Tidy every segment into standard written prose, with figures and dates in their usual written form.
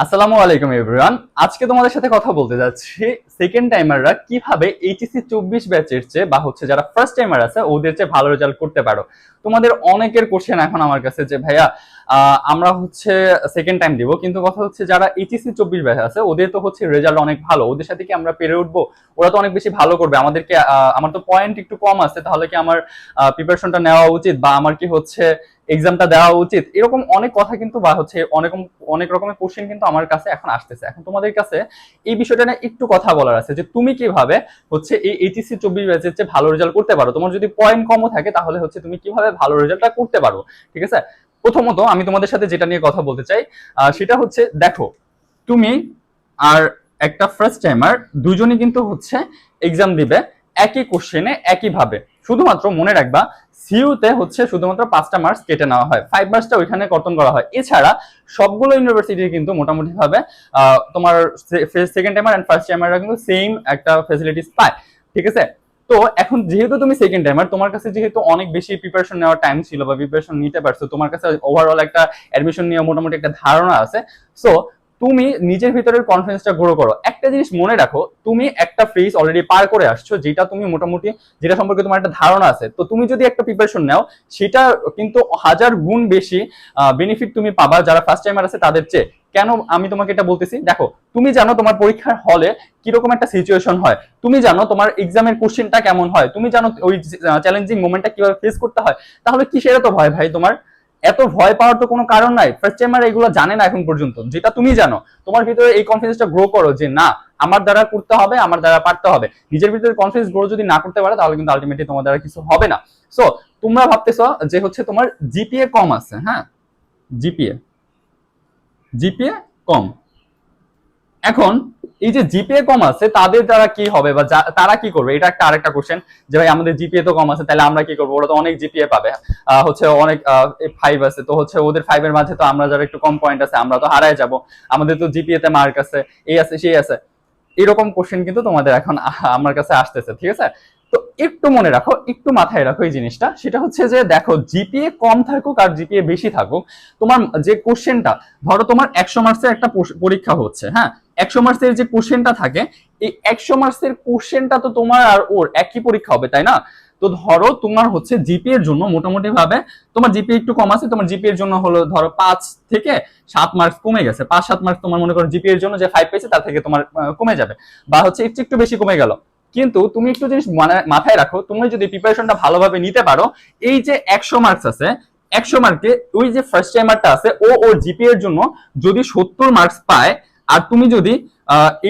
আসসালামু আলাইকুম এভরিওয়ান। আজকে তোমাদের সাথে কথা বলতে যাচ্ছি সেকেন্ড টাইমাররা কিভাবে এইচএসসি 24 ব্যাচের চেয়ে বা হচ্ছে যারা ফার্স্ট টাইমার আছে ওদের চেয়ে ভালো রেজাল্ট করতে পারো। তোমাদের অনেকের কোশ্চেন এখন আমার কাছে যে ভাইয়া আমরা হচ্ছে সেকেন্ড টাইম দিব, কিন্তু কথা হচ্ছে যারা এইচএসসি 24 ব্যাচ আছে ওদের তো হচ্ছে রেজাল্ট অনেক ভালো, ওদের সাথে কি আমরা পেরে উঠবো? ওরা তো অনেক বেশি ভালো করবে, আমাদেরকে আমার তো পয়েন্ট একটু কম আছে, তাহলে কি আমার প্রিপারেশনটা নেওয়া উচিত বা আমার কি হচ্ছে এক্সামটা দেওয়া উচিত? এরকম অনেক কথা কিন্তু বা হচ্ছে অনেক অনেক রকমের কোশ্চেন কিন্তু আমার কাছে এখন আসতেছে। এখন তোমাদের কাছে এই বিষয়টা নিয়ে একটু কথা বলার আছে যে তুমি কিভাবে হচ্ছে এই এইচএসসি 24 ব্যাচের চেয়ে ভালো রেজাল্ট করতে পারো। তোমার যদি পয়েন্ট কমও থাকে তাহলে হচ্ছে তুমি কিভাবে ভালো রেজাল্টটা করতে পারো, ঠিক আছে? প্রথমত আমি তোমাদের সাথে যেটা নিয়ে কথা বলতে চাই সেটা হচ্ছে, দেখো তুমি আর একটা ফার্স্ট টাইমার দুজনই কিন্তু হচ্ছে এক্সাম দিবে একই কোশ্চেনে একইভাবে। শুধুমাত্র মনে রাখবা সিইউতে হচ্ছে শুধুমাত্র 5টা মার্কস কেটে নেওয়া হয়, 5 মার্কসটা ওইখানে কর্তন করা হয়। এছাড়া সবগুলো ইউনিভার্সিটি কিন্তু মোটামুটি ভাবে তোমার সেকেন্ড টাইমার এন্ড ফার্স্ট টাইমাররা কিন্তু সেম একটা ফ্যাসিলিটিস পায়, ঠিক আছে? তো এখন যেহেতু তুমি সেকেন্ড টাইমার, তোমার কাছে যেহেতু অনেক বেশি প্রিপারেশন নেওয়ার টাইম ছিল বা প্রিপারেশন নিতে পারছো, তোমার কাছে ওভারঅল একটা অ্যাডমিশন নিয়ে মোটামুটি একটা ধারণা আছে। সো তুমি নিজের ভিতরের কনফিডেন্সটা গ্রো করো। একটা জিনিস মনে রাখো, তুমি একটা ফেজ অলরেডি পার করে আসছো, যেটা তুমি মোটামুটি যেটা সম্পর্কে তোমার একটা ধারণা আছে। তো তুমি যদি একটা প্রিপারেশন নাও, সেটা কিন্তু হাজার গুণ বেশি বেনিফিট তুমি পাবা যারা ফার্স্ট টাইমার আছে তাদের চেয়ে। কেন আমি তোমাকে এটা বলতেছি? দেখো, তুমি জানো তোমার পরীক্ষার হলে কিরকম একটা সিচুয়েশন হয়, তুমি জানো তোমার এক্সামের কোশ্চেনটা কেমন হয়, তুমি জানো ওই চ্যালেঞ্জিং মোমেন্টটা কিভাবে ফেস করতে হয়। তাহলে কিসের এত ভয় ভাই তোমার? এত ভয় পাওয়ার তো কোনো কারণ নাই। ফার্স্ট টাইমার এগুলো জানে না এখন পর্যন্ত, যেটা তুমি জানো। তোমার ভিতরে এই কনফিডেন্সটা গ্রো করো যে না, আমার দ্বারা করতে হবে, আমার দ্বারা পারতে হবে। নিজের ভিতরে কনফিডেন্স গ্রো যদি না করতে পারে তাহলে কিন্তু আলটিমেটলি তোমার দ্বারা কিছু হবে না। সো তোমরা ভাবতেছো যে হচ্ছে তোমার জিপিএ কম আছে, হ্যাঁ, জিপিএ জিপিএ কম। এখন এই যে জিপিএ কম আছে তাদের দ্বারা কি হবে বা তারা কি করবে, এটা একটা আরেকটা কোশ্চেন যে ভাই আমাদের জিপিএ তো কম আছে, তাহলে আমরা কি করবো? ওরা তো অনেক জিপিএ পাবে, হচ্ছে অনেক 5 আছে, তো হচ্ছে ওদের 5 এর মাঝে তো আমরা যারা একটু কম পয়েন্ট আছে আমরা তো হারায় যাব, আমাদের তো জিপিএ তে মার্ক আছে, এই আছে সেই আছে। এরকম কোশ্চেন কিন্তু তোমাদের এখন আমার কাছে আসতেছে, ঠিক আছে? তো একটু মনে রাখো, একটু মাথায় রাখো এই জিনিসটা। সেটা হচ্ছে যে দেখো, জিপিএ কম থাকুক আর জিপিএ বেশি থাকুক, তোমার যে কোশ্চেনটা, ধরো তোমার 100 মার্কসের একটা পরীক্ষা হচ্ছে, হ্যাঁ, 100 মার্কসের যে কোশ্চেনটা থাকে, এই 100 মার্কসের কোশ্চেনটা তো তোমার আর ওর একই পরীক্ষা হবে, তাই না? তো ধরো তোমার হচ্ছে জিপিএ এর জন্য মোটামুটি ভাবে তোমার জিপিএ একটু কম আছে, তোমার জিপিএ এর জন্য হলো ধরো 5 থেকে 7 মার্কস কমে গেছে, 5-7 মার্কস তোমার মনে করো জিপিএ এর জন্য যে 5 পেয়েছে তার থেকে তোমার কমে যাবে, বা হচ্ছে একটু একটু বেশি কমে গেল। কিন্তু তুমি একটু জিনিস মাথায় রাখো, তুমি যদি প্রিপারেশনটা ভালোভাবে নিতে পারো, এই যে 100 মার্কস আছে, 100 মার্কে ওই যে ফার্স্ট টাইমারটা আছে ও ওর জিপিএ এর জন্য যদি 70 মার্কস পায়, আর তুমি যদি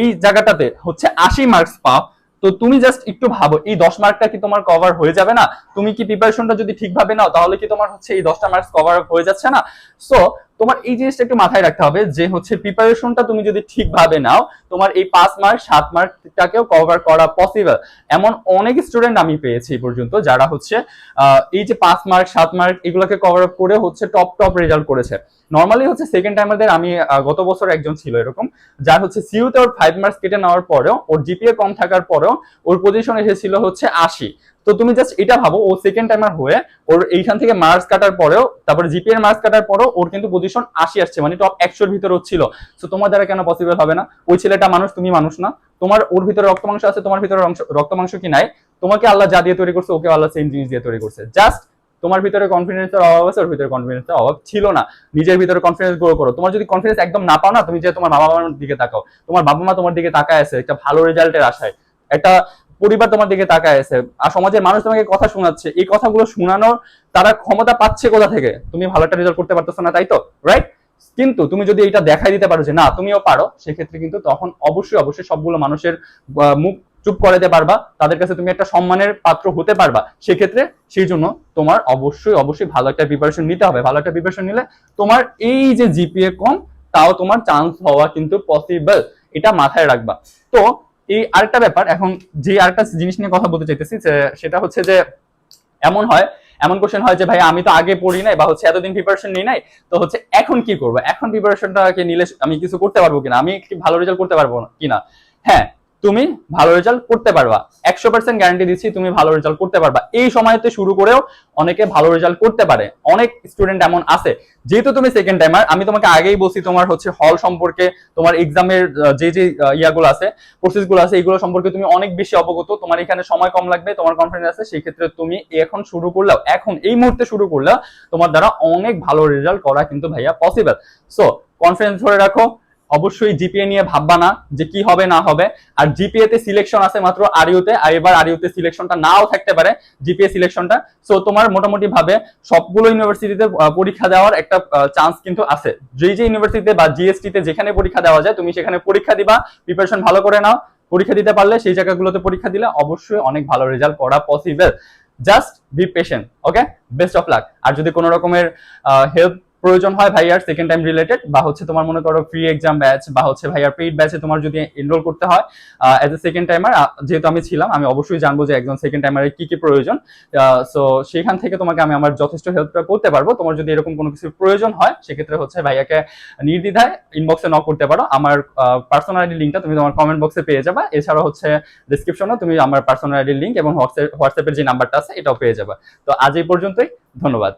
এই জায়গাটাতে হচ্ছে 80 মার্কস পাও, তো তুমি জাস্ট একটু ভাবো এই 10 মার্কটা কি তোমার কভার হয়ে যাবে না? তুমি কি প্রিপারেশনটা যদি ঠিকভাবে নাও তাহলে কি তোমার হচ্ছে এই 10টা মার্কস কভার হয়ে যাচ্ছে না? সো তোমার এই জিনিসটা একটু মাথায় রাখতে হবে যে হচ্ছে প্রিপারেশনটা তুমি যদি ঠিকভাবে নাও, তোমার এই 5 মার্ক 7 মার্কটাকেও কভার করা পসিবল। এমন অনেক স্টুডেন্ট আমি পেয়েছি এই পর্যন্ত যারা হচ্ছে এই যে 5 মার্ক 7 মার্ক এগুলোকে কভার আপ করে হচ্ছে টপ টপ রেজাল্ট করেছে। নর্মালি হচ্ছে সেকেন্ড টাইমারদের আমি গত বছর একজন ছিল এরকম, যার হচ্ছে সিইউতে ওর 5 মার্কস কেটে নেওয়ার পরেও, ওর জিপিএ কম থাকার পরেও ওর পজিশন এসেছিল হচ্ছে 80। তো তুমি জাস্ট এটা ভাবো, ও সেকেন্ড টাইমার হয়ে ওর এইখান থেকে মার্কস কাটার পরেও, তারপরে জিপিএ এর মার্কস কাটার পরেও ওর কিন্তু পজিশন 80 আসছে, মানে টপ 100 এর ভিতরে ছিল। সো তোমার দ্বারা কেন পসিবল হবে না? ওই ছেলেটা মানুষ, তুমি মানুষ না? তোমার ওর ভিতরে রক্ত মাংস আছে, তোমার ভিতরে রক্ত মাংস কি নাই? তোমাকে আল্লাহ যা দিয়ে তৈরি করছে ওকে আল্লাহ সেম জিনিস দিয়ে তৈরি করছে। জাস্ট তোমার ভিতরে কনফিডেন্সের অভাব আছে, ওর ভিতরে কনফিডেন্সের অভাব ছিল না। নিজের ভিতরে কনফিডেন্স গ্রো করো। তোমার যদি কনফিডেন্স একদম না পাও না, তুমি যে তোমার বাবা মার দিকে তাকাও, তোমার বাবা মা তোমার দিকে তাকায় আছে একটা ভালো রেজাল্টের আশায়, একটা পরিবার তোমার দিকে তাকায় আছে, আর সমাজের মানুষ তোমাকে কথা শোনাচ্ছে, এই কথাগুলো শোনানোর তারা ক্ষমতা পাচ্ছে কোথা থেকে? তুমি ভালো একটা রেজাল্ট করতে পারতেছো না, তাই তো? রাইট? কিন্তু তুমি যদি এটা দেখাই দিতে পারো যে না তুমিও পারো, সেক্ষেত্রে কিন্তু তখন অবশ্যই অবশ্যই সবগুলো মানুষের মুখ চুপ করাতে পারবা, তাদের কাছে তুমি একটা সম্মানের পাত্র হতে পারবা। সেক্ষেত্রে সেই জন্য তোমার অবশ্যই অবশ্যই ভালো একটা প্রিপারেশন নিতে হবে। ভালো একটা প্রিপারেশন নিলে তোমার এই যে জিপিএ কম, তাও তোমার চান্স হওয়া কিন্তু পসিবল, এটা মাথায় রাখবা। তো এই আরেকটা ব্যাপার, এখন যে আরেকটা জিনিস নিয়ে কথা বলতে চাইতেছি সেটা হচ্ছে যে এমন হয়, এমন কোশ্চেন হয় যে ভাই আমি তো আগে পড়ি নাই বা হচ্ছে এতদিন প্রিপারেশন নিই নাই, তো হচ্ছে এখন কি করবো? এখন প্রিপারেশনটাকে নিলে আমি কিছু করতে পারবো কিনা, আমি কি ভালো রেজাল্ট করতে পারবো কিনা? হ্যাঁ, তুমি ভালো রেজাল্ট করতে পারবা। 100% গ্যারান্টি দিচ্ছি তুমি ভালো রেজাল্ট করতে পারবা। এই সময়তে শুরু করেও অনেকে ভালো রেজাল্ট করতে পারে, অনেক স্টুডেন্ট এমন আছে। যেহেতু তুমি সেকেন্ড টাইমার, আমি তোমাকে আগেই বলছি তোমার হচ্ছে হল সম্পর্কে, তোমার এক্সামের যে যে ইয়াগুলো আছে, প্রসেসগুলো আছে, এগুলো সম্পর্কে তুমি অনেক বেশি অবগত। তোমার এখানে সময় কম লাগবে, তোমার কনফিডেন্স আছে, সেই ক্ষেত্রে তুমি এখন শুরু করলেও, এখন এই মুহূর্তে শুরু করলেও তোমার দ্বারা অনেক ভালো রেজাল্ট করা কিন্তু ভাইয়া পসিবল। সো কনফিডেন্স ধরে রাখো। অবশ্যই জিপিএ নিয়ে ভাববা না যে কি হবে না হবে। আর জিপিএ তে সিলেকশন আছে মাত্র আরইউতে, আর এবার আরইউতে সিলেকশনটা নাও থাকতে পারে, জিপিএ সিলেকশনটা। সো তোমার মোটামুটি ভাবে সবগুলো ইউনিভার্সিটিতে পরীক্ষা দেওয়ার একটা চান্স কিন্তু আছে। যে যে ইউনিভার্সিটিতে বা জিএসটি তে যেখানে পরীক্ষা দেওয়া যায় তুমি সেখানে পরীক্ষা দিবা, প্রিপারেশন ভালো করে নাও। পরীক্ষা দিতে পারলে সেই জায়গাগুলোতে পরীক্ষা দিলে অবশ্যই অনেক ভালো রেজাল্ট করা possible. Just be patient, okay? Best of luck. আর যদি কোনো রকমের হেল্প প্রয়োজন হয় ভাইয়ার সেকেন্ড টাইম রিলেটেড, বা হচ্ছে তোমার মনে করো ফ্রি এক্সাম ব্যাচ, বা হচ্ছে ভাইয়ার পেইড ব্যাচে তোমার যদি এনরোল করতে হয় এজ এ সেকেন্ড টাইমার, যেহেতু আমি ছিলাম, আমি অবশ্যই জানবো যে একজন সেকেন্ড টাইমারের কি কি প্রয়োজন। সো সেখান থেকে তোমাকে আমি আমার যথেষ্ট হেল্পটা করতে পারবো। তোমার যদি এরকম কোনো কিছু প্রয়োজন হয় সেক্ষেত্রে হচ্ছে ভাইয়াকে নির্দ্বিধায় ইনবক্সে নক করতে পারো। আমার পার্সোনাল আইডি লিঙ্কটা তুমি তোমার কমেন্ট বক্সে পেয়ে যাবে। এছাড়া হচ্ছে ডিসক্রিপশনে তুমি আমার পার্সোনাল আইডি লিঙ্ক এবং হোয়াটসঅ্যাপের যে নাম্বারটা আছে এটাও পেয়ে যাবে। তো আজ এই পর্যন্তই, ধন্যবাদ।